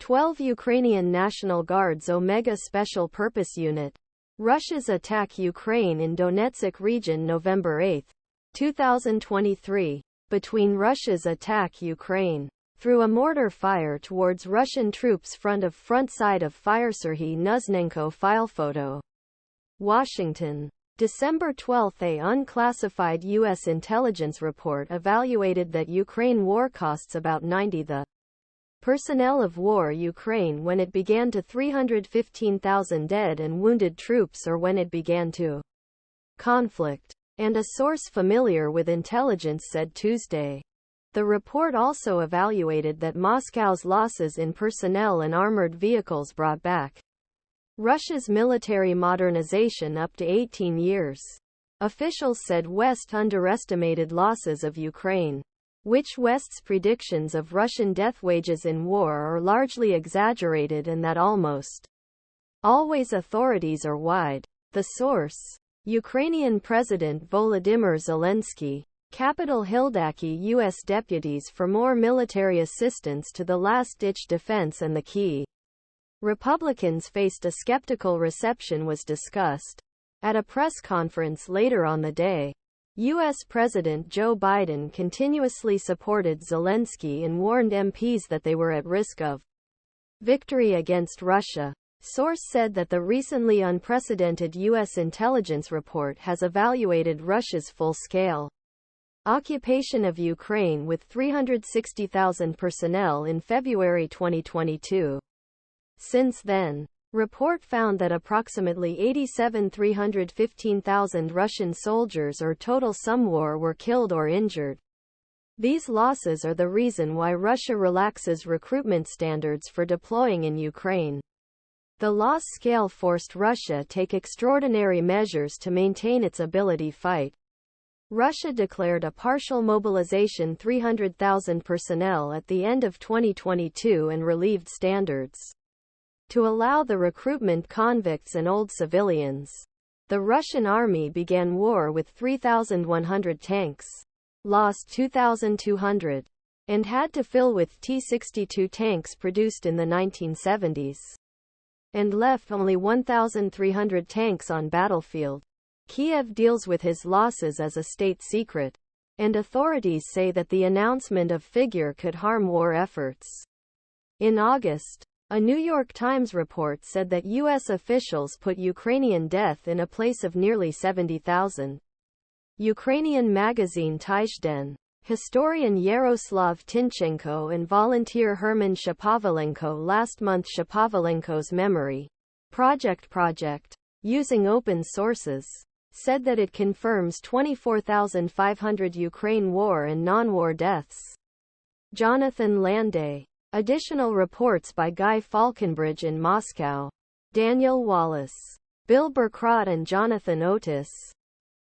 12 Ukrainian National Guard's Omega Special Purpose Unit. Russia's attack Ukraine in Donetsk region November 8, 2023. Between Russia's attack Ukraine through a mortar fire towards Russian troops front side of fireserhii nuzhnenkoFile photo. Washington. December 12. A unclassified U.S. intelligence report evaluated that Ukraine war costs about 90 the personnel of war Ukraine when it began to 315,000 dead and wounded troops or when it began to conflict. And a source familiar with intelligence said Tuesday. The report also evaluated that Moscow's losses in personnel and armored vehicles brought back Russia's military modernization up to 18 years. Officials said West underestimated losses of Ukraine, which West's predictions of Russian death wages in war are largely exaggerated and that almost always authorities are wide. The source. Ukrainian President Volodymyr Zelenskiy, Capitol Hildaki U.S. deputies for more military assistance to the last-ditch defense and the key. Republicans faced a skeptical reception was discussed. At a press conference later on the day, U.S. President Joe Biden continuously supported Zelensky and warned MPs that they were at risk of victory against Russia. Source said that the recently unprecedented U.S. intelligence report has evaluated Russia's full-scale occupation of Ukraine with 360,000 personnel in February 2022. Since then, report found that approximately 315,000 Russian soldiers or total some war were killed or injured. These losses are the reason why Russia relaxes recruitment standards for deploying in Ukraine. The loss scale forced Russia take extraordinary measures to maintain its ability fight. Russia declared a partial mobilization 300,000 personnel at the end of 2022 and relieved standards to allow the recruitment convicts and old civilians. The Russian army began war with 3,100 tanks, lost 2,200, and had to fill with T-62 tanks produced in the 1970s, and left only 1,300 tanks on battlefield. Kiev deals with his losses as a state secret, and authorities say that the announcement of figure could harm war efforts. In August, a New York Times report said that U.S. officials put Ukrainian death in a place of nearly 70,000. Ukrainian magazine Tyzhden. Historian Yaroslav Tynchenko and volunteer Herman Shapovalenko last month Shapovalenko's memory project, using open sources, said that it confirms 24,500 Ukraine war and non-war deaths. Jonathan LANDAY. Additional reports by Guy Faulconbridge in Moscow. Daniel Wallis. Berkrot and Jonathan Oatis.